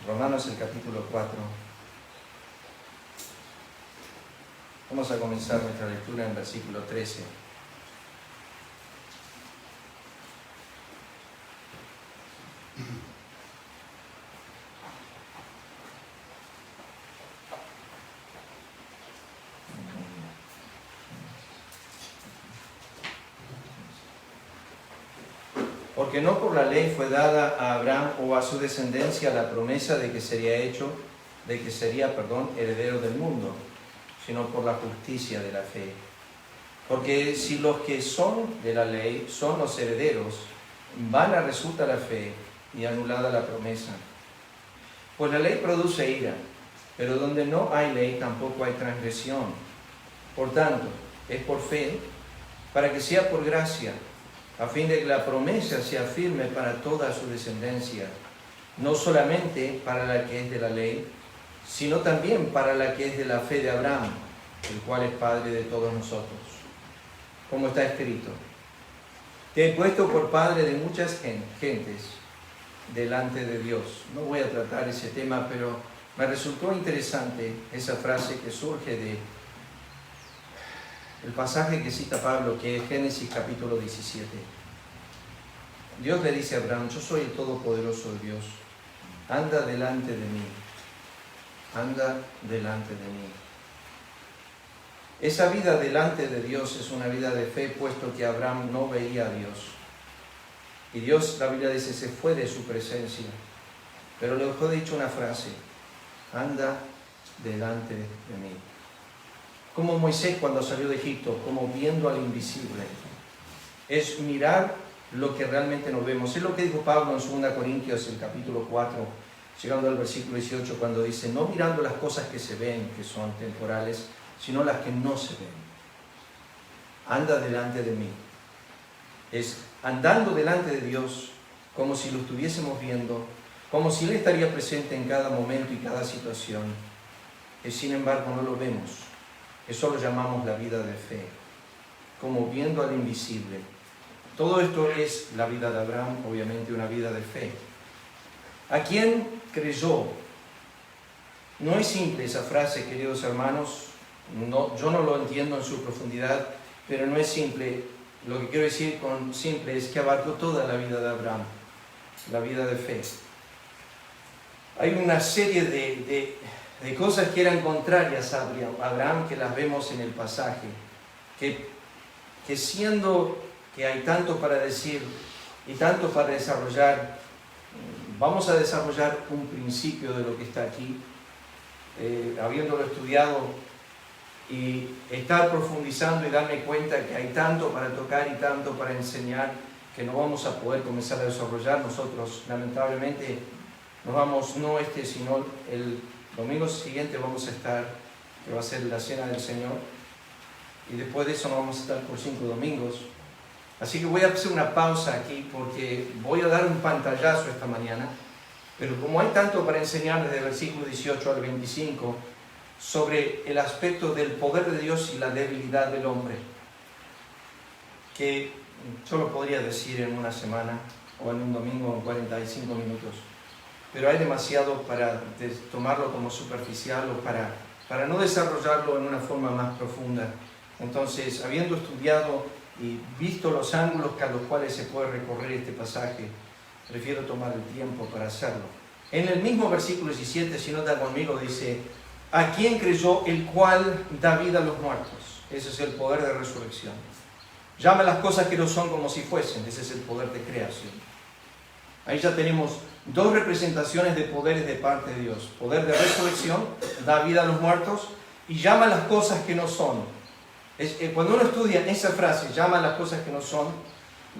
Romanos el capítulo 4. Vamos a comenzar nuestra lectura en versículo 13. Porque no por la ley fue dada a Abraham o a su descendencia la promesa de que sería heredero del mundo, sino por la justicia de la fe. Porque si los que son de la ley son los herederos, vana resulta la fe y anulada la promesa. Pues la ley produce ira, pero donde no hay ley tampoco hay transgresión. Por tanto, es por fe, para que sea por gracia, a fin de que la promesa sea firme para toda su descendencia, no solamente para la que es de la ley, sino también para la que es de la fe de Abraham, el cual es Padre de todos nosotros. Como está escrito: te he puesto por padre de muchas gentes delante de Dios. No voy a tratar ese tema, pero me resultó interesante esa frase que surge de el pasaje que cita Pablo, que es Génesis capítulo 17. Dios le dice a Abraham: yo soy el todopoderoso de Dios, anda delante de mí, anda delante de mí. Esa vida delante de Dios es una vida de fe, puesto que Abraham no veía a Dios. Y Dios, la Biblia dice, se fue de su presencia, pero le dejó dicho una frase: anda delante de mí. Como Moisés cuando salió de Egipto, como viendo al invisible. Es mirar lo que realmente no vemos. Es lo que dijo Pablo en 2 Corintios, el capítulo 4, llegando al versículo 18, cuando dice: no mirando las cosas que se ven, que son temporales, sino las que no se ven. Anda delante de mí. Es andando delante de Dios, como si lo estuviésemos viendo, como si Él estaría presente en cada momento y cada situación. Y sin embargo no lo vemos. Eso lo llamamos la vida de fe, como viendo al invisible. Todo esto es la vida de Abraham, obviamente una vida de fe. ¿A quién creyó? No es simple esa frase, queridos hermanos. No, yo no lo entiendo en su profundidad, pero no es simple. Lo que quiero decir con simple es que abarcó toda la vida de Abraham, la vida de fe. Hay una serie de cosas que eran contrarias a Abraham, que las vemos en el pasaje, que siendo que hay tanto para decir y tanto para desarrollar, vamos a desarrollar un principio de lo que está aquí, habiéndolo estudiado y estar profundizando y darme cuenta que hay tanto para tocar y tanto para enseñar, que no vamos a poder comenzar a desarrollar. Nosotros lamentablemente nos vamos, no sino el domingo siguiente vamos a estar, que va a ser la cena del Señor, y después de eso no vamos a estar por 5 domingos. Así que voy a hacer una pausa aquí porque voy a dar un pantallazo esta mañana, pero como hay tanto para enseñar desde el versículo 18 al 25 sobre el aspecto del poder de Dios y la debilidad del hombre, que yo lo podría decir en una semana o en un domingo en 45 minutos. Pero hay demasiado para tomarlo como superficial o para no desarrollarlo en una forma más profunda. Entonces, habiendo estudiado y visto los ángulos a los cuales se puede recorrer este pasaje, prefiero tomar el tiempo para hacerlo. En el mismo versículo 17, si no está conmigo, dice: ¿a quién creyó el cual da vida a los muertos? Ese es el poder de resurrección. Llama las cosas que no son como si fuesen. Ese es el poder de creación. Ahí ya tenemos dos representaciones de poderes de parte de Dios. Poder de resurrección, da vida a los muertos, y llama las cosas que no son. Cuando uno estudia esa frase, llama las cosas que no son,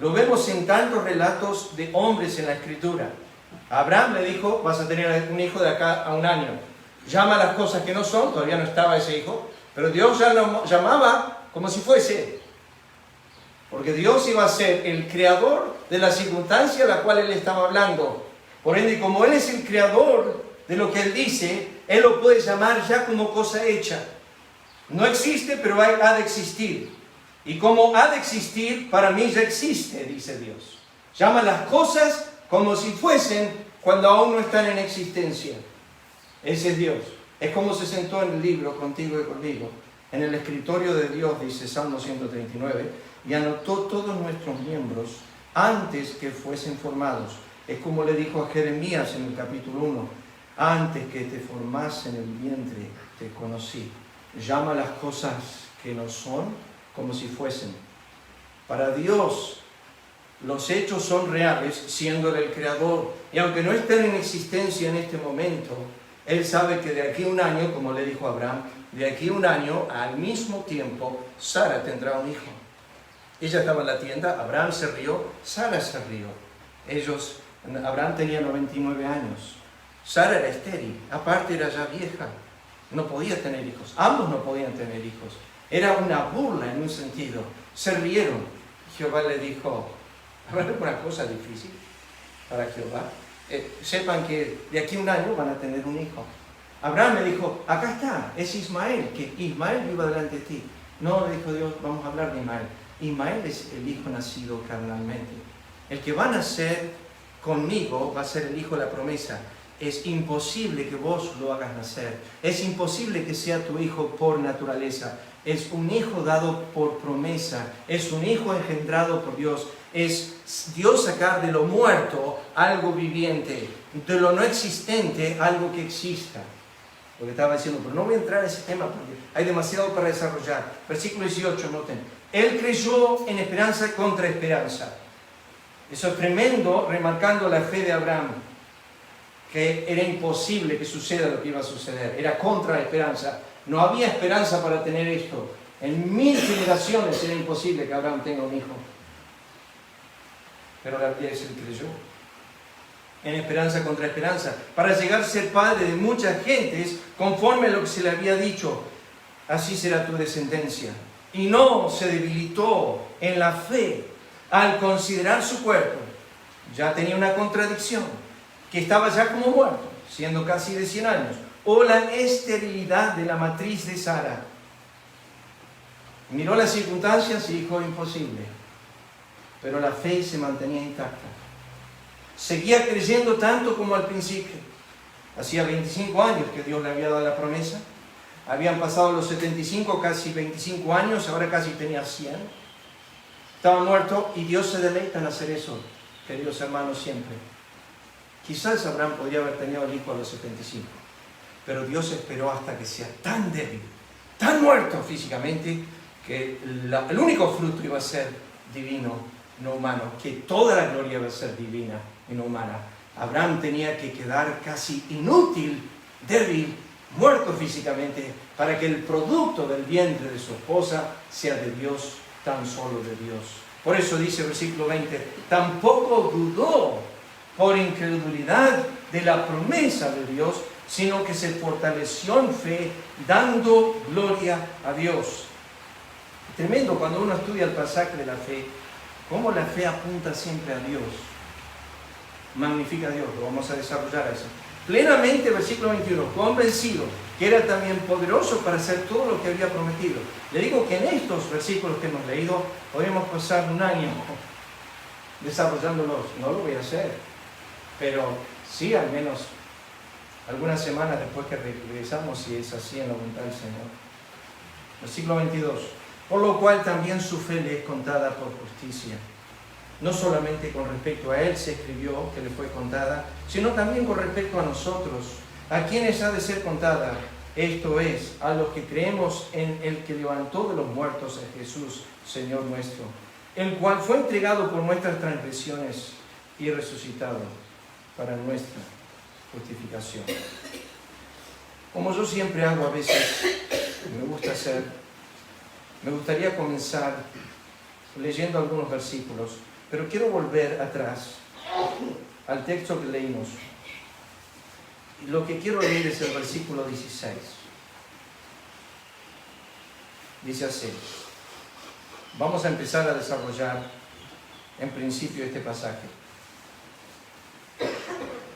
lo vemos en tantos relatos de hombres en la Escritura. A Abraham le dijo: vas a tener un hijo de acá a un año. Llama las cosas que no son, todavía no estaba ese hijo, pero Dios ya lo llamaba como si fuese. Porque Dios iba a ser el creador de la circunstancia a la cual Él estaba hablando. Por ende, como Él es el creador de lo que Él dice, Él lo puede llamar ya como cosa hecha. No existe, pero ha de existir. Y como ha de existir, para mí ya existe, dice Dios. Llama las cosas como si fuesen, cuando aún no están en existencia. Ese es Dios. Es como se sentó en el libro contigo y conmigo, en el escritorio de Dios, dice Salmo 139, y anotó todos nuestros miembros antes que fuesen formados. Es como le dijo a Jeremías en el capítulo 1, antes que te formase en el vientre, te conocí. Llama las cosas que no son como si fuesen. Para Dios, los hechos son reales, siendo Él el creador. Y aunque no estén en existencia en este momento, Él sabe que de aquí a un año, como le dijo a Abraham, de aquí a un año, al mismo tiempo, Sara tendrá un hijo. Ella estaba en la tienda, Abraham se rió, Sara se rió. Abraham tenía 99 años. Sara era estéril, aparte era ya vieja, no podía tener hijos. Ambos no podían tener hijos. Era una burla en un sentido. Se rieron. Jehová le dijo, ¿habrá alguna cosa difícil para Jehová? Sepan que de aquí a un año van a tener un hijo. Abraham le dijo, acá está, es Ismael, que Ismael viva delante de ti. No, le dijo Dios, vamos a hablar de Ismael. Ismael es el hijo nacido carnalmente. El que va a nacer conmigo va a ser el hijo de la promesa. Es imposible que vos lo hagas nacer. Es imposible que sea tu hijo por naturaleza. Es un hijo dado por promesa. Es un hijo engendrado por Dios. Es Dios sacar de lo muerto algo viviente, de lo no existente algo que exista. Lo que estaba diciendo, pero no voy a entrar en ese tema porque hay demasiado para desarrollar. Versículo 18, noten. Él creyó en esperanza contra esperanza. Eso es tremendo, remarcando la fe de Abraham, que era imposible que suceda lo que iba a suceder. Era contra esperanza. No había esperanza para tener esto. En 1000 generaciones era imposible que Abraham tenga un hijo. Pero la Biblia dice que creyó. En esperanza contra esperanza. Para llegar a ser padre de muchas gentes, conforme a lo que se le había dicho, así será tu descendencia. Y no se debilitó en la fe al considerar su cuerpo. Ya tenía una contradicción, que estaba ya como muerto, siendo casi de 100 años, o la esterilidad de la matriz de Sara. Miró las circunstancias y dijo, imposible. Pero la fe se mantenía intacta. Seguía creyendo tanto como al principio. Hacía 25 años que Dios le había dado la promesa. Habían pasado los 75, casi 25 años, ahora casi tenía 100. Estaba muerto y Dios se deleita en hacer eso, queridos hermanos, siempre. Quizás Abraham podría haber tenido el hijo a los 75, pero Dios esperó hasta que sea tan débil, tan muerto físicamente, que el único fruto iba a ser divino, no humano, que toda la gloria iba a ser divina y no humana. Abraham tenía que quedar casi inútil, débil, muerto físicamente, para que el producto del vientre de su esposa sea de Dios, tan solo de Dios. Por eso dice el versículo 20, tampoco dudó por incredulidad de la promesa de Dios, sino que se fortaleció en fe, dando gloria a Dios. Tremendo cuando uno estudia el pasaje de la fe, cómo la fe apunta siempre a Dios. Magnifica a Dios, lo vamos a desarrollar eso. Plenamente, versículo 21, convencido que era también poderoso para hacer todo lo que había prometido. Le digo que en estos versículos que hemos leído, podemos pasar un año desarrollándolos. No lo voy a hacer, pero sí al menos algunas semanas después que regresamos, si es así en la voluntad del Señor. Versículo 22, por lo cual también su fe le es contada por justicia. No solamente con respecto a él se escribió que le fue contada, sino también con respecto a nosotros, a quienes ha de ser contada. Esto es, a los que creemos en el que levantó de los muertos a Jesús, Señor nuestro, el cual fue entregado por nuestras transgresiones y resucitado para nuestra justificación. Como yo siempre hago a veces, me gustaría comenzar leyendo algunos versículos, pero quiero volver atrás al texto que leímos. Y lo que quiero leer es el versículo 16. Dice así. Vamos a empezar a desarrollar en principio este pasaje.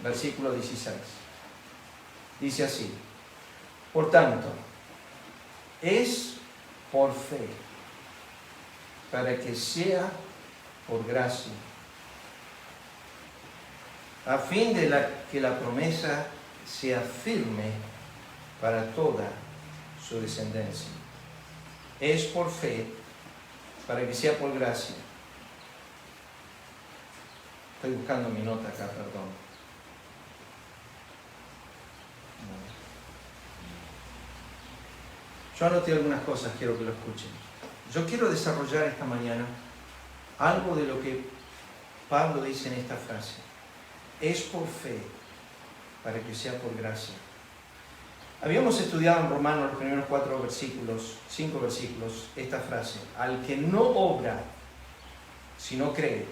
Versículo 16. Dice así. Por tanto, es por fe, para que sea por gracia. a fin de que la promesa sea firme para toda su descendencia. Es por fe, para que sea por gracia. Estoy buscando mi nota acá, perdón. Yo anoté algunas cosas, quiero que lo escuchen. Yo quiero desarrollar esta mañana algo de lo que Pablo dice en esta frase. Es por fe, para que sea por gracia. Habíamos estudiado en Romanos los primeros 5 versículos, esta frase. Al que no obra, sino cree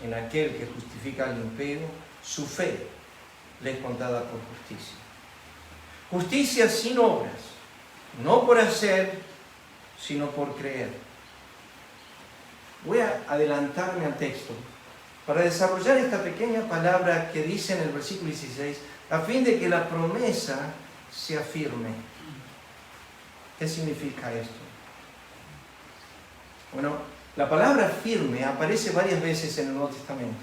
en aquel que justifica al impío, su fe le es contada por justicia. Justicia sin obras, no por hacer, sino por creer. Voy a adelantarme al texto para desarrollar esta pequeña palabra que dice en el versículo 16, a fin de que la promesa sea firme. ¿Qué significa esto? Bueno, la palabra firme aparece varias veces en el Nuevo Testamento.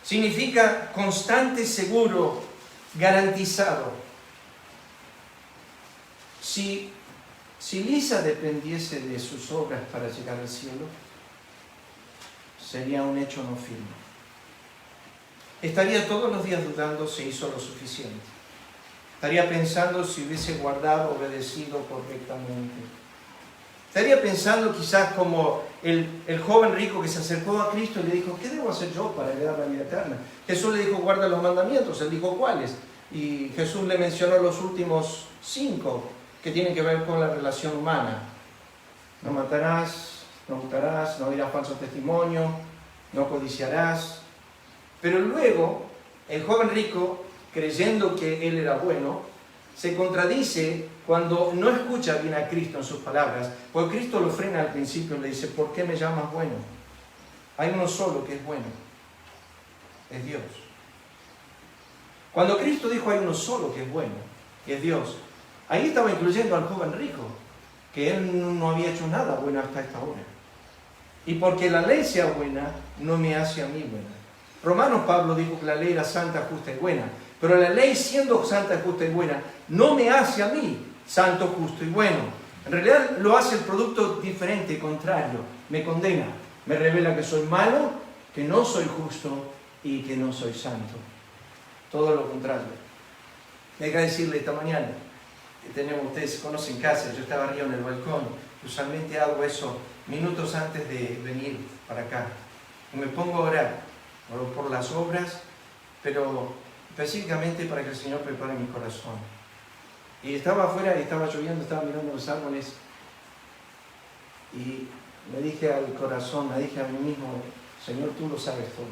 Significa constante, seguro, garantizado. Si Lisa dependiese de sus obras para llegar al cielo, sería un hecho no firme. Estaría todos los días dudando si hizo lo suficiente. Estaría pensando si hubiese guardado, obedecido correctamente. Estaría pensando quizás como el joven rico que se acercó a Cristo y le dijo, ¿qué debo hacer yo para heredar la vida eterna? Jesús le dijo, guarda los mandamientos. Él dijo, ¿cuáles? Y Jesús le mencionó los últimos 5 que tienen que ver con la relación humana. No matarás, no hurtarás, no dirás falso testimonio, no codiciarás. Pero luego, el joven rico, creyendo que él era bueno, se contradice cuando no escucha bien a Cristo en sus palabras, porque Cristo lo frena al principio y le dice, ¿por qué me llamas bueno? Hay uno solo que es bueno, es Dios. Cuando Cristo dijo hay uno solo que es bueno, y es Dios, ahí estaba incluyendo al joven rico, que él no había hecho nada bueno hasta esta hora. Y porque la ley sea buena, no me hace a mí buena. Romanos Pablo dijo que la ley era santa, justa y buena. Pero la ley siendo santa, justa y buena, no me hace a mí santo, justo y bueno. En realidad lo hace el producto diferente, contrario. Me condena, me revela que soy malo, que no soy justo y que no soy santo. Todo lo contrario. Deja decirle esta mañana, ustedes conocen casa, yo estaba arriba en el balcón. Usualmente hago eso minutos antes de venir para acá. Y me pongo a orar, oro por las obras, pero específicamente para que el Señor prepare mi corazón. Y estaba afuera y estaba lloviendo, estaba mirando los árboles y me dije al corazón, me dije a mí mismo, Señor, tú lo sabes todo.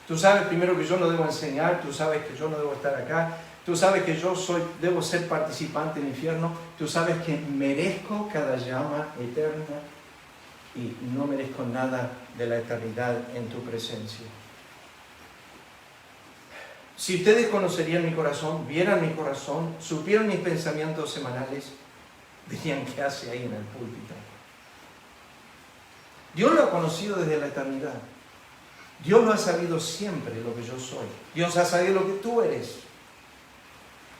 Tú sabes primero que yo no debo enseñar, tú sabes que yo no debo estar acá, tú sabes que yo debo ser participante en el infierno, tú sabes que merezco cada llama eterna y no merezco nada de la eternidad en tu presencia. Si ustedes conocerían mi corazón, vieran mi corazón, supieran mis pensamientos semanales, dirían, ¿qué hace ahí en el púlpito? Dios lo ha conocido desde la eternidad. Dios lo ha sabido siempre lo que yo soy. Dios ha sabido lo que tú eres.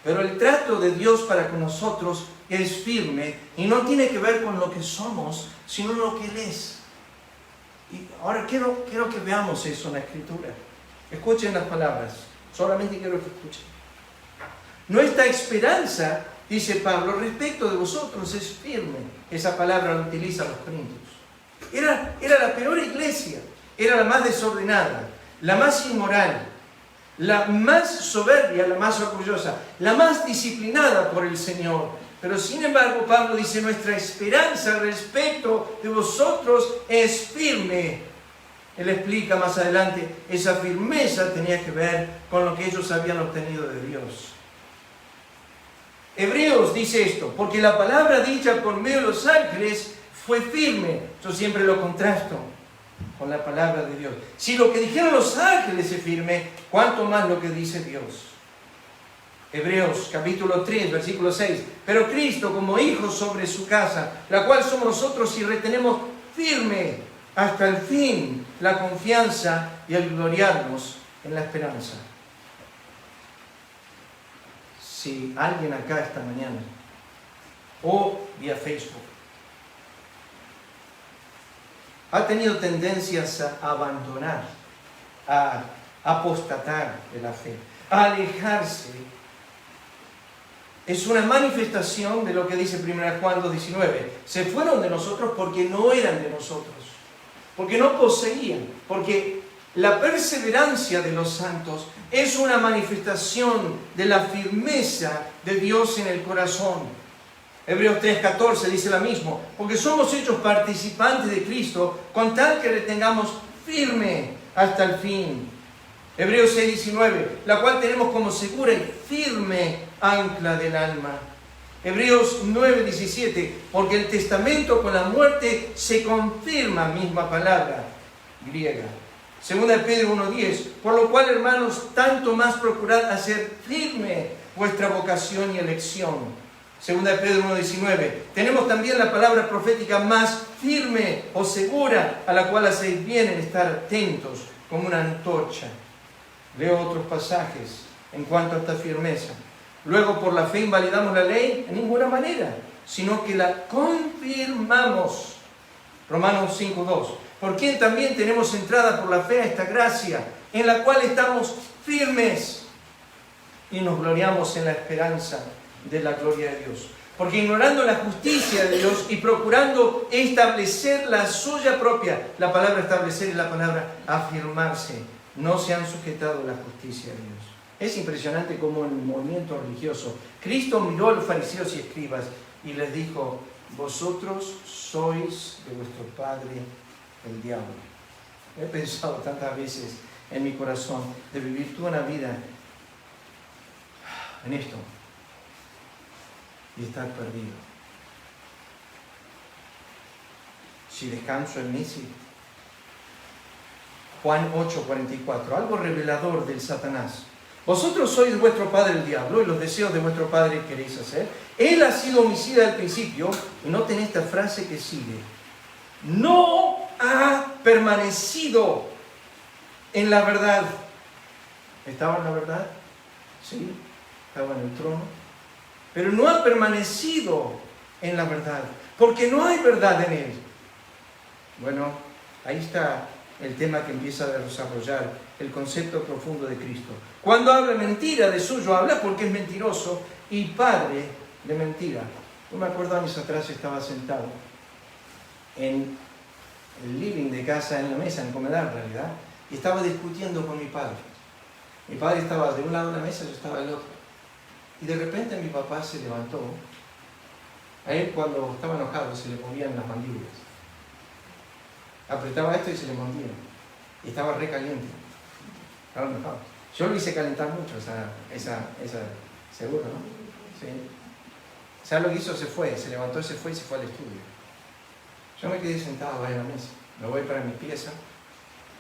Pero el trato de Dios para con nosotros es firme y no tiene que ver con lo que somos, sino lo que Él es. Y ahora quiero que veamos eso en la Escritura. Escuchen las palabras. Solamente quiero que escuchen. Nuestra esperanza, dice Pablo, respecto de vosotros es firme. Esa palabra la utilizan los corintios. Era la peor iglesia. Era la más desordenada, la más inmoral, la más soberbia, la más orgullosa, la más disciplinada por el Señor. Pero sin embargo, Pablo dice, nuestra esperanza respecto de vosotros es firme. Él explica más adelante, esa firmeza tenía que ver con lo que ellos habían obtenido de Dios. Hebreos dice esto, porque la palabra dicha por medio de los ángeles fue firme. Yo siempre lo contrasto con la palabra de Dios. Si lo que dijeron los ángeles es firme, ¿cuánto más lo que dice Dios? Hebreos capítulo 3, versículo 6. Pero Cristo como hijo sobre su casa, la cual somos nosotros y retenemos firme hasta el fin la confianza y el gloriarnos en la esperanza. Si alguien acá esta mañana, o vía Facebook, ha tenido tendencias a abandonar, a apostatar de la fe, a alejarse, es una manifestación de lo que dice 1 Juan 2:19. Se fueron de nosotros porque no eran de nosotros, porque no poseían, porque la perseverancia de los santos es una manifestación de la firmeza de Dios en el corazón. Hebreos 3:14 dice lo mismo, porque somos hechos participantes de Cristo con tal que le tengamos firme hasta el fin. Hebreos 6:19, la cual tenemos como segura y firme ancla del alma. Hebreos 9:17, porque el testamento con la muerte se confirma, misma palabra griega. Segunda de Pedro 1:10, por lo cual, hermanos, tanto más procurad hacer firme vuestra vocación y elección. Segunda de Pedro 1:19, tenemos también la palabra profética más firme o segura, a la cual hacéis bien en estar atentos como una antorcha. Leo otros pasajes en cuanto a esta firmeza. Luego, por la fe invalidamos la ley, en ninguna manera, sino que la confirmamos. Romanos 5:2, por quien también tenemos entrada por la fe a esta gracia, en la cual estamos firmes y nos gloriamos en la esperanza de la gloria de Dios. Porque ignorando la justicia de Dios y procurando establecer la suya propia, la palabra establecer es la palabra afirmarse, no se han sujetado a la justicia de Dios. Es impresionante cómo en el movimiento religioso, Cristo miró a los fariseos y escribas y les dijo, vosotros sois de vuestro padre el diablo. He pensado tantas veces en mi corazón de vivir toda una vida en esto y estar perdido. Si descanso en mí, sí. Juan 8:44, algo revelador del Satanás. Vosotros sois de vuestro padre el diablo y los deseos de vuestro padre queréis hacer. Él ha sido homicida al principio, y noten esta frase que sigue. No ha permanecido en la verdad. ¿Estaba en la verdad? Sí, estaba en el trono. Pero no ha permanecido en la verdad, porque no hay verdad en él. Bueno, ahí está el tema que empieza a desarrollar el concepto profundo de Cristo. Cuando habla mentira, de suyo habla porque es mentiroso y padre de mentira. Yo me acuerdo años atrás estaba sentado en el living de casa, en la mesa, en comedor en realidad, y estaba discutiendo con mi padre. Mi padre estaba de un lado de la mesa, yo estaba del otro. Y de repente mi papá se levantó. A él cuando estaba enojado se le movían las mandíbulas. Apretaba esto y se le movía. Y estaba re caliente. Estaba enojado. Yo lo hice calentar mucho, seguro, ¿no? Sí. ¿Sabes lo que hizo? Se fue, se levantó, se fue y se fue al estudio. Yo me quedé sentado ahí en la mesa. Me voy para mi pieza.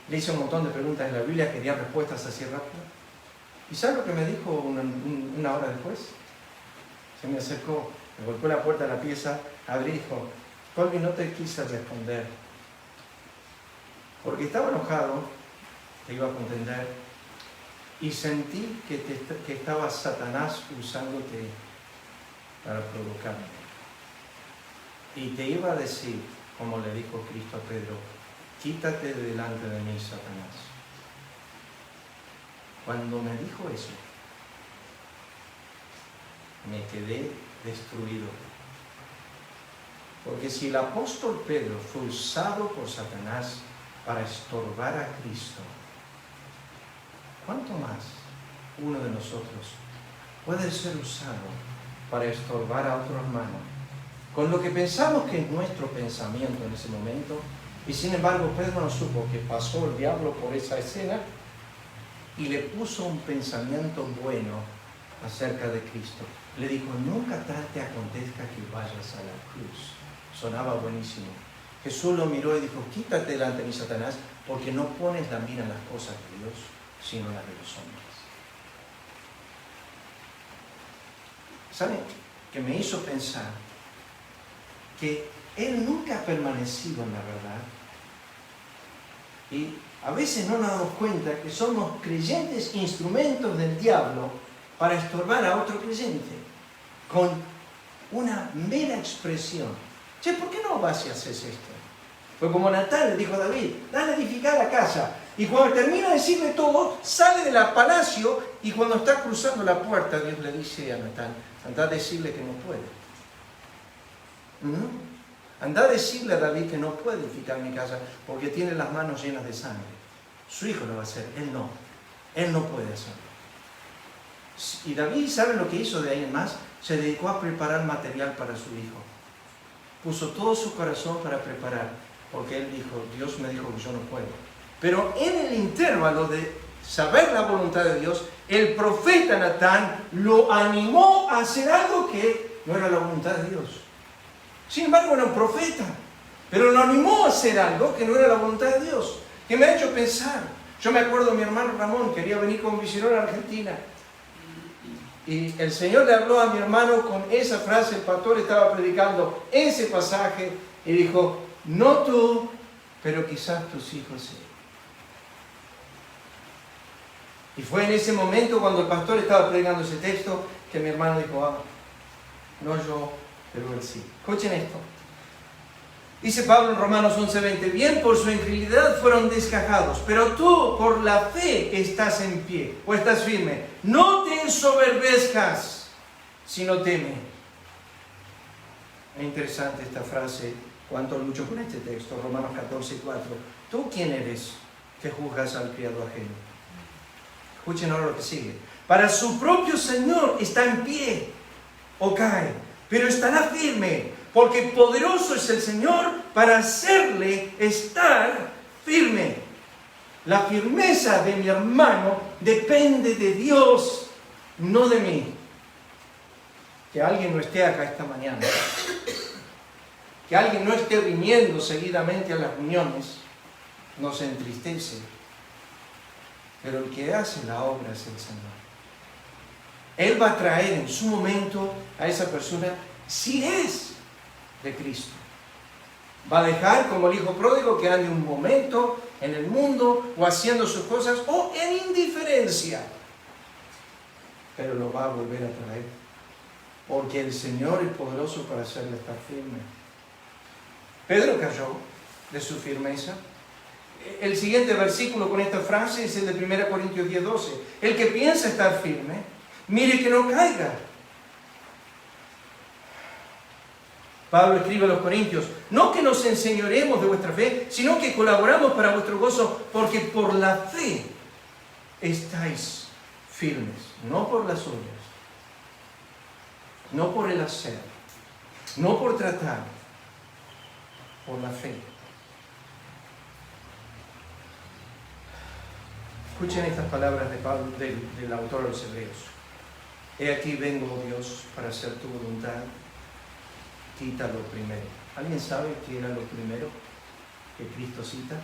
Le hice un montón de preguntas en la Biblia, quería respuestas así rápido. ¿Y sabes lo que me dijo una hora después? Se me acercó, me golpeó la puerta de la pieza, abrí y dijo, Colby, no te quise responder. Porque estaba enojado, te iba a contender, y sentí que estaba Satanás usándote para provocarme. Y te iba a decir, como le dijo Cristo a Pedro, quítate de delante de mí, Satanás. Cuando me dijo eso, me quedé destruido. Porque si el apóstol Pedro fue usado por Satanás para estorbar a Cristo, ¿cuánto más uno de nosotros puede ser usado para estorbar a otro hermano? Con lo que pensamos que es nuestro pensamiento en ese momento, y sin embargo Pedro no supo que pasó el diablo por esa escena y le puso un pensamiento bueno acerca de Cristo. Le dijo, nunca tal te acontezca que vayas a la cruz. Sonaba buenísimo. Jesús lo miró y dijo, quítate delante de mí, Satanás, porque no pones la mira en las cosas de Dios, sino en las de los hombres. ¿Saben? Que me hizo pensar que Él nunca ha permanecido en la verdad. Y a veces no nos damos cuenta que somos creyentes instrumentos del diablo para estorbar a otro creyente con una mera expresión. Che, ¿por qué no vas y haces esto? Fue como Natán le dijo a David, dale a edificar la casa. Y cuando termina de decirle todo, sale del palacio y cuando está cruzando la puerta, Dios le dice a Natán, anda a decirle que no puede. Anda a decirle a David que no puede edificar mi casa porque tiene las manos llenas de sangre. Su hijo lo va a hacer, él no. Él no puede hacerlo. Y David, ¿sabe lo que hizo de ahí en más? Se dedicó a preparar material para su hijo. Puso todo su corazón para preparar, porque él dijo, Dios me dijo que yo no puedo. Pero en el intervalo de saber la voluntad de Dios, el profeta Natán lo animó a hacer algo que no era la voluntad de Dios. Sin embargo, era un profeta, pero lo animó a hacer algo que no era la voluntad de Dios, que me ha hecho pensar. Yo me acuerdo de mi hermano Ramón, quería venir como misionero a Argentina. Y el Señor le habló a mi hermano con esa frase, el pastor estaba predicando ese pasaje y dijo, no tú, pero quizás tus hijos sí. Y fue en ese momento cuando el pastor estaba predicando ese texto que mi hermano dijo, no yo, pero él sí. Escuchen esto. Dice Pablo en Romanos 11:20, bien por su incredulidad fueron desgajados, pero tú por la fe estás en pie, o estás firme. No te ensoberbezcas, sino teme. Es interesante esta frase, cuánto lucho con este texto, Romanos 14:4. ¿Tú quién eres que juzgas al criado ajeno? Escuchen ahora lo que sigue. Para su propio Señor está en pie, o cae, pero estará firme. Porque poderoso es el Señor para hacerle estar firme. La firmeza de mi hermano depende de Dios, no de mí. Que alguien no esté acá esta mañana, que alguien no esté viniendo seguidamente a las reuniones, nos entristece. Pero el que hace la obra es el Señor. Él va a traer en su momento a esa persona, si es de Cristo. Va a dejar como el hijo pródigo que ande un momento en el mundo o haciendo sus cosas o en indiferencia, pero lo va a volver a traer porque el Señor es poderoso para hacerle estar firme. Pedro cayó de su firmeza. El siguiente versículo con esta frase es el de 1 Corintios 10:12. El que piensa estar firme, mire que no caiga. Pablo escribe a los Corintios, no que nos enseñoremos de vuestra fe, sino que colaboramos para vuestro gozo, porque por la fe estáis firmes, no por las obras, no por el hacer, no por tratar, por la fe. Escuchen estas palabras de Pablo, del autor de los Hebreos. He aquí vengo, oh Dios, para hacer tu voluntad. Quita lo primero. ¿Alguien sabe qué era lo primero que Cristo cita?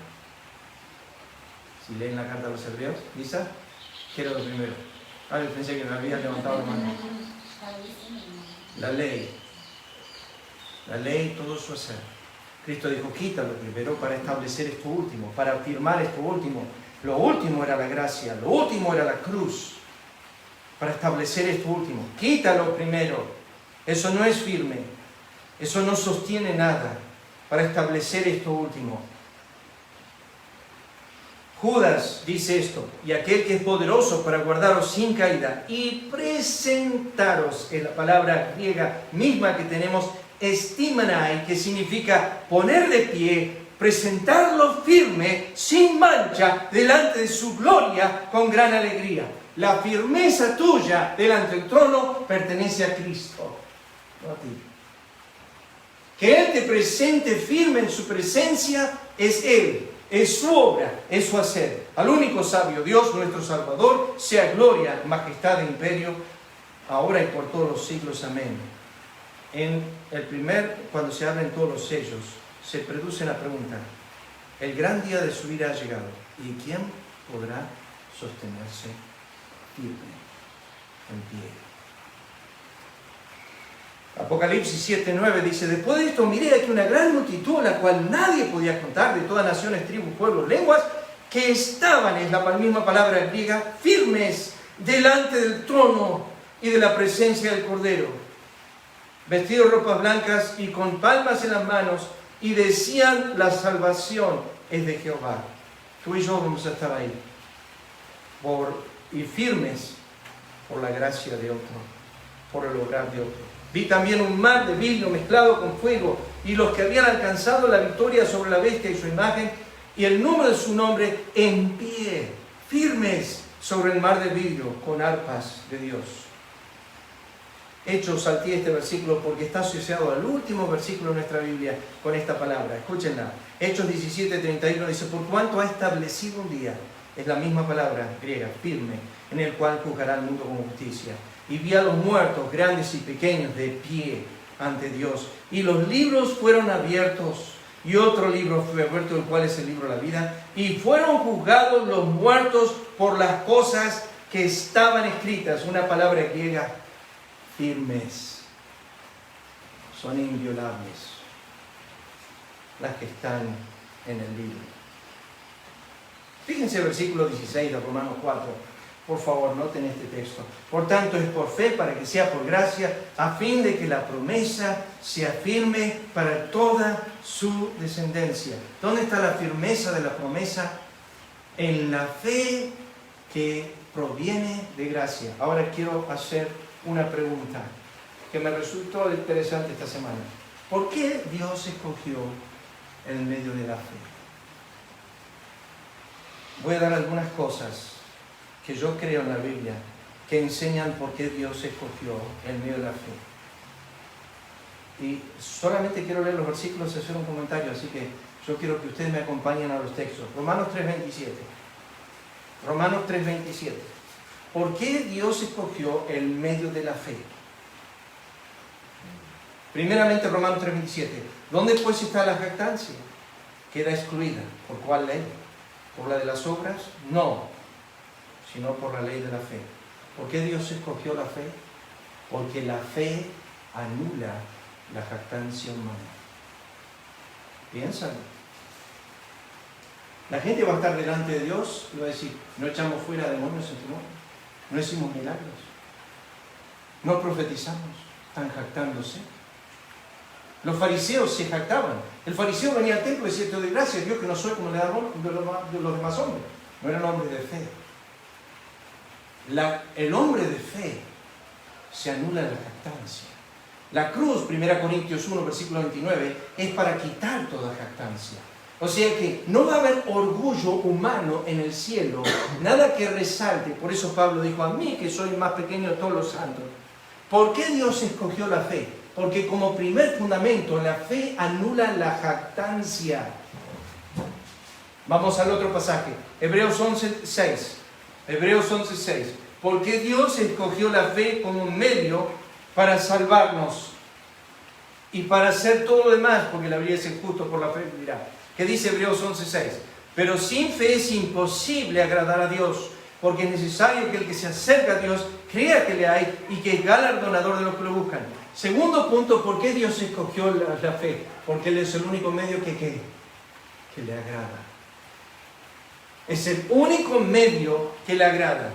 Si leen la carta a los Hebreos, ¿Lisa? ¿Qué era lo primero? Yo pensé que me había levantado la mano. La ley. La ley, todo su hacer. Cristo dijo, quita lo primero para establecer esto último, para afirmar esto último. Lo último era la gracia, lo último era la cruz, para establecer esto último. Quita lo primero. Eso no es firme. Eso no sostiene nada para establecer esto último. Judas dice esto, y aquel que es poderoso para guardaros sin caída y presentaros, es la palabra griega misma que tenemos, estimanai, que significa poner de pie, presentarlo firme, sin mancha, delante de su gloria, con gran alegría. La firmeza tuya delante del trono pertenece a Cristo, no a ti. Que Él te presente firme en su presencia es Él, es su obra, es su hacer. Al único sabio Dios, nuestro Salvador, sea gloria, majestad e imperio, ahora y por todos los siglos. Amén. Cuando se abren todos los sellos, se produce la pregunta, el gran día de su ira ha llegado, ¿y quién podrá sostenerse firme, en pie? Apocalipsis 7:9 dice, después de esto miré aquí una gran multitud, la cual nadie podía contar, de todas naciones, tribus, pueblos, lenguas, que estaban, es la misma palabra griega, firmes delante del trono y de la presencia del Cordero, vestidos de ropas blancas y con palmas en las manos, y decían: la salvación es de Jehová. Tú y yo vamos a estar ahí, y firmes por la gracia de otro, por el obrar de otro. Vi también un mar de vidrio mezclado con fuego, y los que habían alcanzado la victoria sobre la bestia y su imagen, y el número de su nombre, en pie, firmes sobre el mar de vidrio, con arpas de Dios. Hechos, salté este versículo porque está asociado al último versículo de nuestra Biblia con esta palabra. Escúchenla. Hechos 17:31 dice: por cuanto ha establecido un día, es la misma palabra griega, firme, en el cual juzgará al mundo con justicia. Y vi a los muertos, grandes y pequeños, de pie ante Dios. Y los libros fueron abiertos. Y otro libro fue abierto, el cual es el libro de la vida. Y fueron juzgados los muertos por las cosas que estaban escritas. Una palabra griega: firmes. Son inviolables las que están en el libro. Fíjense el versículo 16 de Romanos 4. Por favor, noten este texto. Por tanto, es por fe, para que sea por gracia, a fin de que la promesa sea firme para toda su descendencia. ¿Dónde está la firmeza de la promesa? En la fe que proviene de gracia. Ahora quiero hacer una pregunta que me resultó interesante esta semana. ¿Por qué Dios escogió en medio de la fe? Voy a dar algunas cosas que yo creo en la Biblia que enseñan por qué Dios escogió en medio de la fe. Y solamente quiero leer los versículos y hacer un comentario, así que yo quiero que ustedes me acompañen a los textos. Romanos 3:27. Romanos 3:27. ¿Por qué Dios escogió en medio de la fe? Primeramente, Romanos 3:27. ¿Dónde pues está la jactancia? Queda excluida. ¿Por cuál ley? ¿Por la de las obras? No, sino por la ley de la fe. ¿Por qué Dios escogió la fe? Porque la fe anula la jactancia humana. Piénsalo. La gente va a estar delante de Dios y va a decir: no echamos fuera demonios en tu nombre, no hicimos milagros, no profetizamos. Están jactándose. Los fariseos se jactaban. El fariseo venía al templo y decía: te doy gracias, Dios, que no soy como los demás hombres. No eran hombres de fe. El hombre de fe se anula la jactancia. La cruz, 1 Corintios 1, versículo 29, es para quitar toda jactancia. O sea que no va a haber orgullo humano en el cielo, nada que resalte. Por eso Pablo dijo: a mí, que soy más pequeño de todos los santos. ¿Por qué Dios escogió la fe? Porque como primer fundamento, la fe anula la jactancia. Vamos al otro pasaje, Hebreos 11:6. Hebreos 11:6. Porque Dios escogió la fe como un medio para salvarnos y para hacer todo lo demás, porque la Biblia dice: justo por la fe vivirá. ¿Qué dice Hebreos 11:6? Pero sin fe es imposible agradar a Dios, porque es necesario que el que se acerca a Dios crea que le hay y que es galardonador de los que lo buscan. Segundo punto, ¿por qué Dios escogió la fe? Porque Él es el único medio que le agrada. Es el único medio que le agrada.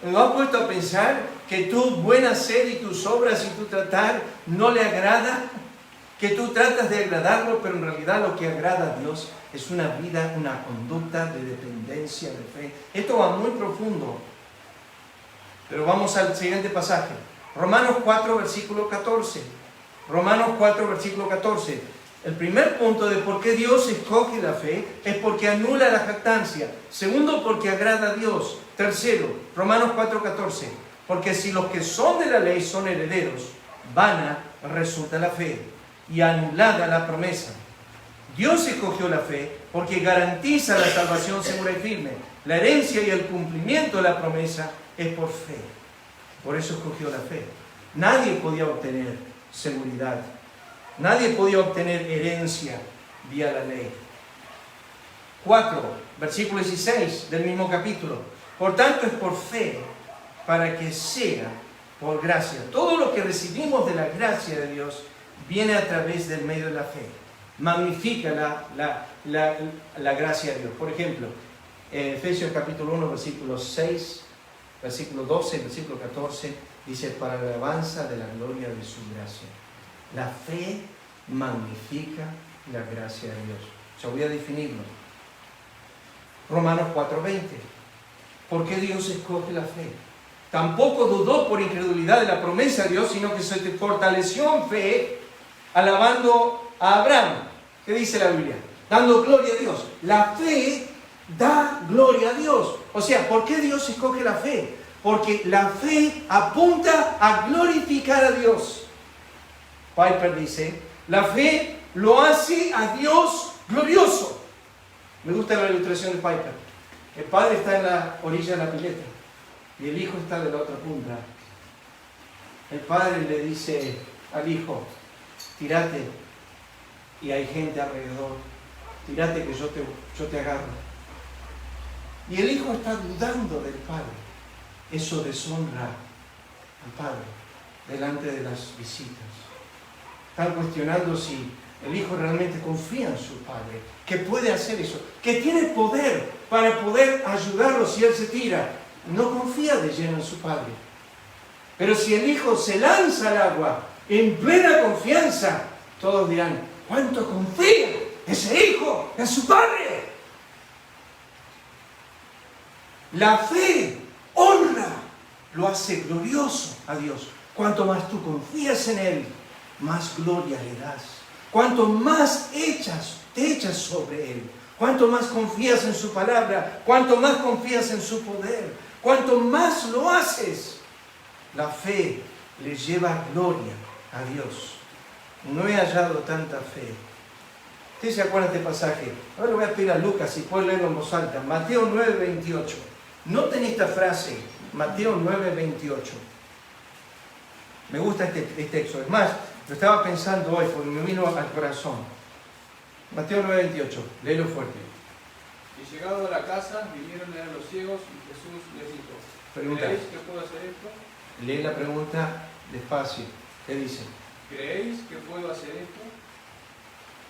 ¿Me has puesto a pensar que tu buena sed y tus obras y tu tratar no le agrada? Que tú tratas de agradarlo, pero en realidad lo que agrada a Dios es una vida, una conducta de dependencia, de fe. Esto va muy profundo. Pero vamos al siguiente pasaje. Romanos 4, versículo 14. Romanos 4, versículo 14. El primer punto de por qué Dios escoge la fe es porque anula la jactancia. Segundo, porque agrada a Dios. Tercero, Romanos 4, 14. Porque si los que son de la ley son herederos, vana resulta la fe y anulada la promesa. Dios escogió la fe porque garantiza la salvación segura y firme. La herencia y el cumplimiento de la promesa es por fe. Por eso escogió la fe. Nadie podía obtener seguridad. Nadie podía obtener herencia vía la ley. 4, versículo 16 del mismo capítulo. Por tanto es por fe, para que sea por gracia. Todo lo que recibimos de la gracia de Dios viene a través del medio de la fe. Magnifica la gracia de Dios. Por ejemplo, En Efesios capítulo 1, versículo 6, versículo 12, versículo 14, dice, para la alabanza de la gloria de su gracia. La fe magnifica la gracia de Dios. O sea, voy a definirlo. Romanos 4:20. ¿Por qué Dios escoge la fe? Tampoco dudó por incredulidad de la promesa de Dios, sino que se fortaleció en fe, alabando a Abraham. ¿Qué dice la Biblia? Dando gloria a Dios. La fe da gloria a Dios. O sea, ¿por qué Dios escoge la fe? Porque la fe apunta a glorificar a Dios. Piper dice, la fe lo hace a Dios glorioso. Me gusta la ilustración de Piper. El padre está en la orilla de la pileta y el hijo está de la otra punta. El padre le dice al hijo, tírate, y hay gente alrededor, tírate que yo te agarro. Y el hijo está dudando del padre. Eso deshonra al padre delante de las visitas. Están cuestionando si el hijo realmente confía en su padre, que puede hacer eso, que tiene poder para poder ayudarlo si él se tira. No confía de lleno en su padre. Pero si el hijo se lanza al agua en plena confianza, todos dirán, ¿cuánto confía ese hijo en su padre? La fe honra, lo hace glorioso a Dios. Cuanto más tú confías en Él, más gloria le das. Cuanto más te echas sobre Él, cuanto más confías en su palabra, cuanto más confías en su poder, cuanto más lo haces, la fe le lleva gloria a Dios. No he hallado tanta fe. ¿Ustedes se acuerdan de este pasaje? Ahora le voy a pedir a Lucas si puede leerlo en voz alta. Mateo 9:28. Noten esta frase, Mateo 9:28. Me gusta este texto. Es más, lo estaba pensando hoy porque me vino al corazón. Mateo 9:28. Léelo fuerte. Y llegado a la casa, vinieron a los ciegos y Jesús les dijo, Pregunta. ¿creéis que puedo hacer esto? Lee la pregunta despacio. ¿Qué dice? ¿Creéis que puedo hacer esto?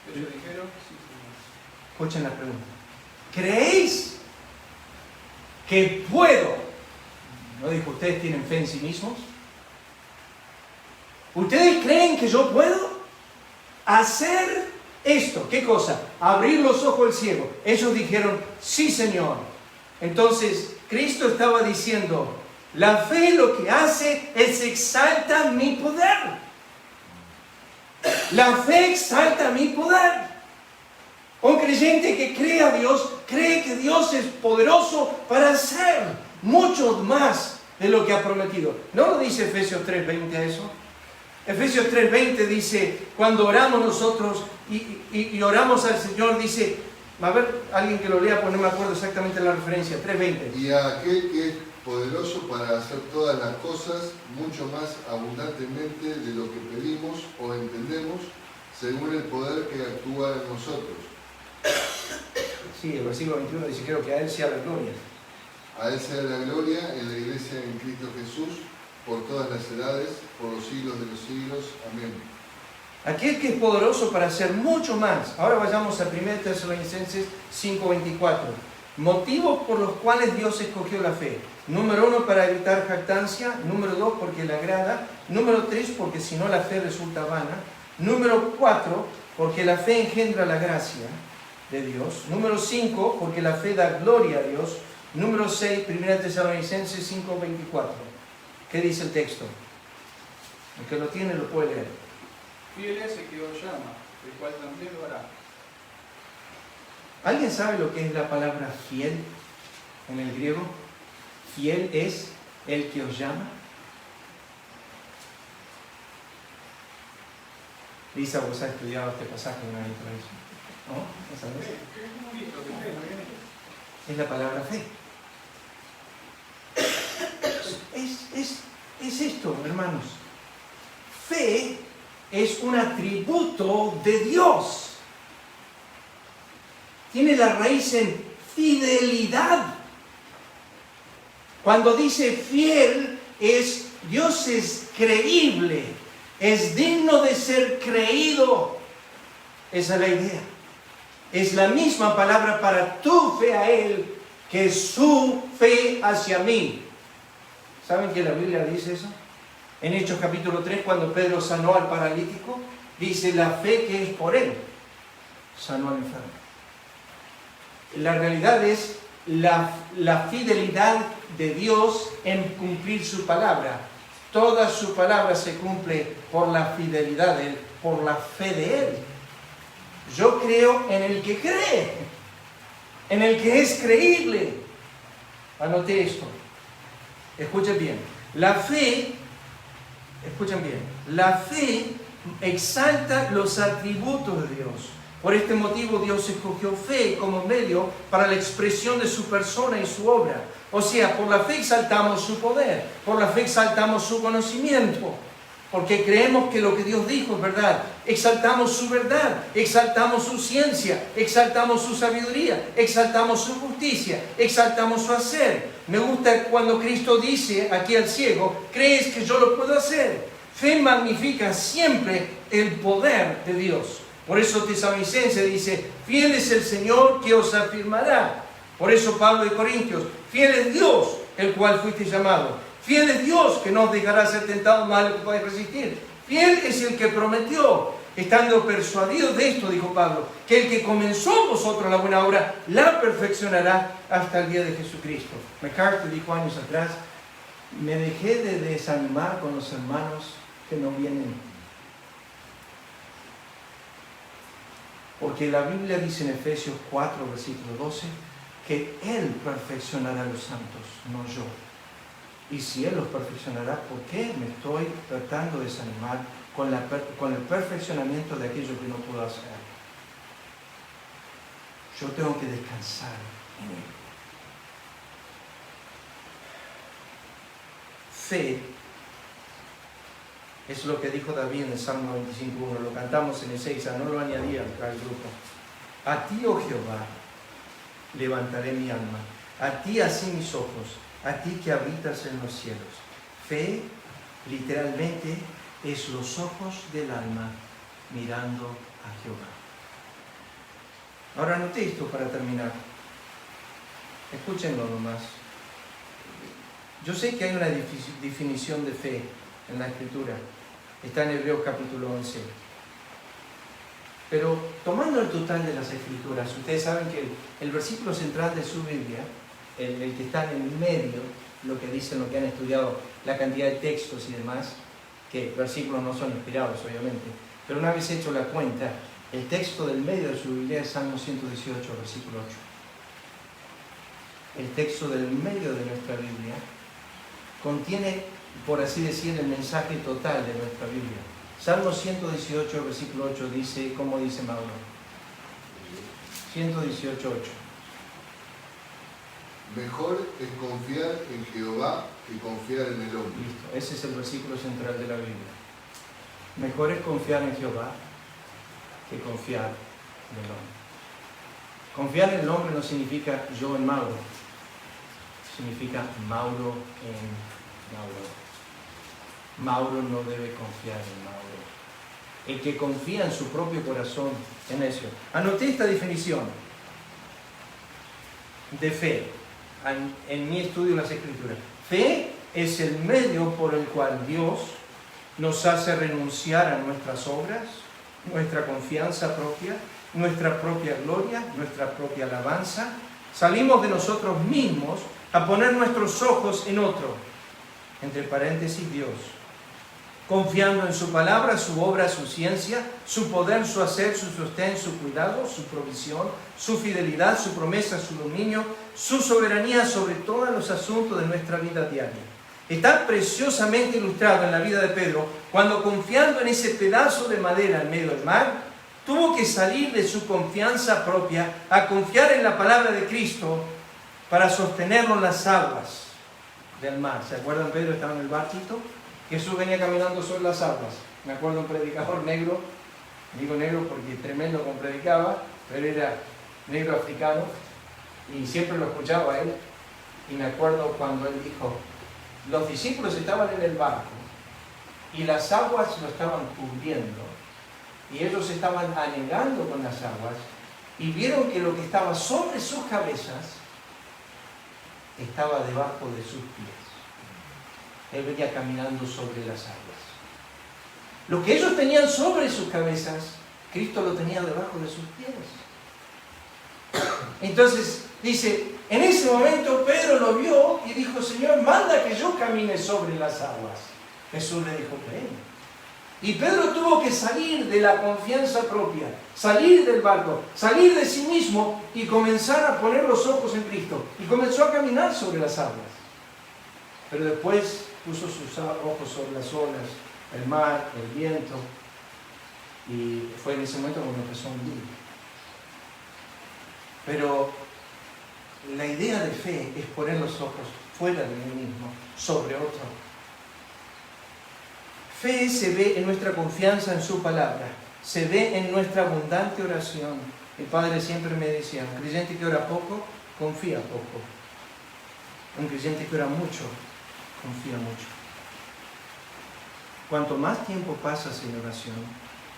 Ellos dijeron, sí, Señor. Escuchen la pregunta. ¿Creéis que puedo? ¿No dijo ustedes tienen fe en sí mismos? ¿Ustedes creen que yo puedo hacer esto? ¿Qué cosa? Abrir los ojos del ciego. Ellos dijeron, sí, Señor. Entonces, Cristo estaba diciendo, la fe lo que hace es exalta mi poder. La fe exalta mi poder. Un creyente que cree a Dios, cree que Dios es poderoso para hacer mucho más de lo que ha prometido. ¿No lo dice Efesios 3:20 a eso? Efesios 3:20 dice, cuando oramos nosotros y oramos al Señor, dice, a ver, alguien que lo lea, pues no me acuerdo exactamente la referencia, 3:20. Y a aquel que es poderoso para hacer todas las cosas mucho más abundantemente de lo que pedimos o entendemos, según el poder que actúa en nosotros. Sí, el versículo 21 dice, creo que a Él sea la gloria. A Él sea la gloria en la iglesia en Cristo Jesús, por todas las edades, por los siglos de los siglos. Amén. Aquel que es poderoso para hacer mucho más. Ahora vayamos a 1 Tesalonicenses 5:24. Motivos por los cuales Dios escogió la fe. Número 1, para evitar jactancia. Número 2, porque le agrada. Número 3, porque si no la fe resulta vana. Número 4, porque la fe engendra la gracia de Dios. Número 5, porque la fe da gloria a Dios. Número 6, 1 Tesalonicenses 5:24. ¿Qué dice el texto? El que lo tiene lo puede leer. Fiel es el que os llama, el cual también lo hará. ¿Alguien sabe lo que es la palabra fiel en el griego? Fiel es el que os llama. Lisa, vos has estudiado este pasaje una vez, ¿no? ¿No sabes? Es la palabra fe. Es esto, hermanos. Fe es un atributo de Dios. Tiene la raíz en fidelidad. Cuando dice fiel, Dios es creíble, es digno de ser creído. Esa es la idea. Es la misma palabra para tu fe a Él que su fe hacia mí. ¿Saben que la Biblia dice eso? En Hechos capítulo 3, cuando Pedro sanó al paralítico, dice la fe que es por él, sanó al enfermo. La realidad es la fidelidad de Dios en cumplir su palabra. Toda su palabra se cumple por la fidelidad de Él, por la fe de Él. Yo creo en el que cree, en el que es creíble. Anoté esto. Escuchen bien. La fe, escuchen bien, la fe exalta los atributos de Dios. Por este motivo Dios escogió fe como medio para la expresión de su persona y su obra. O sea, por la fe exaltamos su poder, por la fe exaltamos su conocimiento, porque creemos que lo que Dios dijo es verdad. Exaltamos su verdad, exaltamos su ciencia, exaltamos su sabiduría, exaltamos su justicia, exaltamos su hacer. Me gusta cuando Cristo dice aquí al ciego, ¿crees que yo lo puedo hacer? Fe magnifica siempre el poder de Dios. Por eso Tesalonicenses dice, fiel es el Señor que os afirmará. Por eso Pablo de Corintios, fiel es Dios, el cual fuiste llamado. Fiel es Dios que no os dejará ser tentado más de lo que podéis resistir. Fiel es el que prometió, estando persuadidos de esto, dijo Pablo, que el que comenzó en vosotros la buena obra, la perfeccionará hasta el día de Jesucristo. MacArthur dijo años atrás, me dejé de desanimar con los hermanos que no vienen. Porque la Biblia dice en Efesios 4, versículo 12, que Él perfeccionará a los santos, no yo. Y si Él los perfeccionará, ¿por qué me estoy tratando de desanimar con el perfeccionamiento de aquello que no puedo hacer? Yo tengo que descansar en Él. Fe es lo que dijo David en el Salmo 95.1. Lo cantamos en el 6, no lo añadí al grupo. A ti, oh Jehová, levantaré mi alma. A ti así mis ojos. A ti que habitas en los cielos. Fe, literalmente, es los ojos del alma mirando a Jehová. Ahora anoté esto para terminar. Escúchenlo nomás. Yo sé que hay una definición de fe en la Escritura. Está en Hebreos capítulo 11. Pero tomando el total de las Escrituras, ustedes saben que el versículo central de su Biblia, el que está en el medio, lo que dicen, lo que han estudiado, la cantidad de textos y demás, que versículos no son inspirados, obviamente, pero una vez hecho la cuenta, el texto del medio de su Biblia es Salmo 118, versículo 8. El texto del medio de nuestra Biblia contiene, por así decir, el mensaje total de nuestra Biblia. Salmo 118, versículo 8 dice, ¿cómo dice Mauro? 118, 8. Mejor es confiar en Jehová que confiar en el hombre. Listo, ese es el versículo central de la Biblia. Mejor es confiar en Jehová que confiar en el hombre. Confiar en el hombre no significa yo en Mauro, significa Mauro en Mauro. Mauro no debe confiar en Mauro. El que confía en su propio corazón es necio. Anoté esta definición de fe en mi estudio de las Escrituras. Fe es el medio por el cual Dios nos hace renunciar a nuestras obras, nuestra confianza propia, nuestra propia gloria, nuestra propia alabanza. Salimos de nosotros mismos a poner nuestros ojos en otro, entre paréntesis Dios, confiando en su palabra, su obra, su ciencia, su poder, su hacer, su sostén, su cuidado, su provisión, su fidelidad, su promesa, su dominio, su soberanía sobre todos los asuntos de nuestra vida diaria. Está preciosamente ilustrado en la vida de Pedro cuando, confiando en ese pedazo de madera en medio del mar, tuvo que salir de su confianza propia a confiar en la palabra de Cristo para sostenerlo en las aguas del mar. ¿Se acuerdan? Pedro estaba en el barquito, Jesús venía caminando sobre las aguas. Me acuerdo un predicador negro, digo negro porque tremendo como predicaba, pero era negro africano y siempre lo escuchaba a él. Y me acuerdo cuando él dijo, los discípulos estaban en el barco y las aguas lo estaban cubriendo y ellos estaban anegando con las aguas y vieron que lo que estaba sobre sus cabezas estaba debajo de sus pies. Él venía caminando sobre las aguas. Lo que ellos tenían sobre sus cabezas, Cristo lo tenía debajo de sus pies. Entonces dice, en ese momento Pedro lo vio y dijo, Señor, manda que yo camine sobre las aguas. Jesús le dijo, ven. Y Pedro tuvo que salir de la confianza propia, salir del barco, salir de sí mismo y comenzar a poner los ojos en Cristo. Y comenzó a caminar sobre las aguas. Pero después puso sus ojos sobre las olas, el mar, el viento. Y fue en ese momento cuando empezó a hundir. Pero la idea de fe es poner los ojos fuera de mí mismo, sobre otro. Fe se ve en nuestra confianza en su palabra, se ve en nuestra abundante oración. Mi padre siempre me decía, un creyente que ora poco, confía poco. Un creyente que ora mucho, confía mucho. Cuanto más tiempo pasas en oración,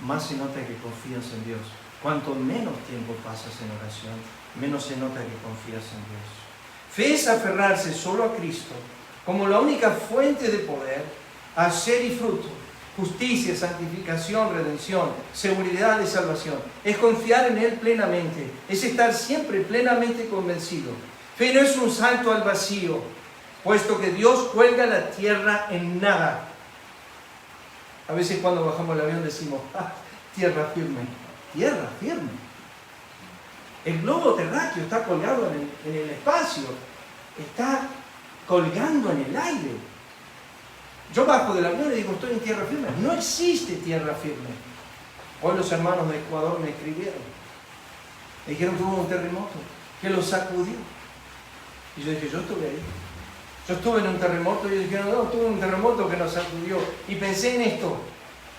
más se nota que confías en Dios. Cuanto menos tiempo pasas en oración, menos se nota que confías en Dios. Fe es aferrarse solo a Cristo como la única fuente de poder, hacer y fruto, justicia, santificación, redención, seguridad de salvación. Es confiar en Él plenamente, es estar siempre plenamente convencido. Fe no es un salto al vacío, puesto que Dios cuelga la tierra en nada. A veces cuando bajamos el avión decimos, tierra firme. Tierra firme. El globo terráqueo está colgado en el espacio, está colgando en el aire. Yo bajo del avión y digo, estoy en tierra firme. No existe tierra firme. Hoy los hermanos de Ecuador me escribieron. Me dijeron que hubo un terremoto, que los sacudió. Y yo dije, yo estuve ahí. Yo estuve en un terremoto y ellos dijeron, no, tuve un terremoto que nos sacudió. Y pensé en esto,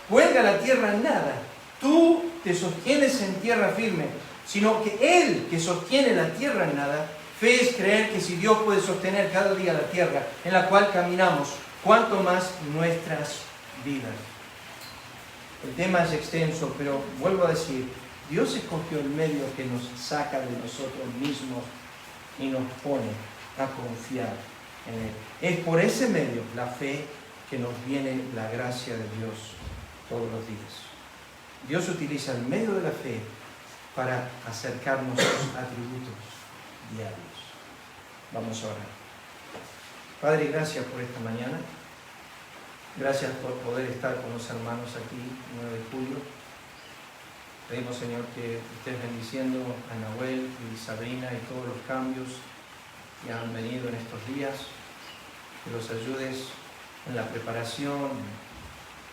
cuelga la tierra en nada. Tú te sostienes en tierra firme, sino que Él que sostiene la tierra en nada. Fe es creer que si Dios puede sostener cada día la tierra en la cual caminamos, cuánto más nuestras vidas. El tema es extenso, pero vuelvo a decir, Dios escogió el medio que nos saca de nosotros mismos y nos pone a confiar en Él. Es por ese medio, la fe, que nos viene la gracia de Dios todos los días. Dios utiliza el medio de la fe para acercarnos a sus atributos diarios. Vamos a orar. Padre, gracias por esta mañana. Gracias por poder estar con los hermanos aquí, 9 de julio. Pedimos, Señor, que estés bendiciendo a Nahuel y Sabrina y todos los cambios que han venido en estos días. Que los ayudes en la preparación,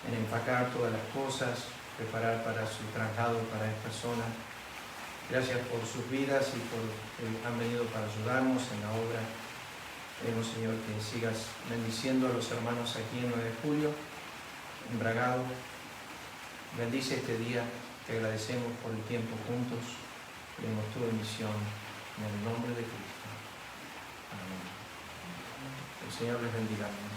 en empacar todas las cosas, preparar para su traslado para esta zona. Gracias por sus vidas y por que han venido para ayudarnos en la obra. Pedimos, Señor, que sigas bendiciendo a los hermanos aquí en 9 de julio, en Bragado. Bendice este día, te agradecemos por el tiempo juntos. Pedimos tu bendición en el nombre de Cristo. Amén. El Señor les bendiga.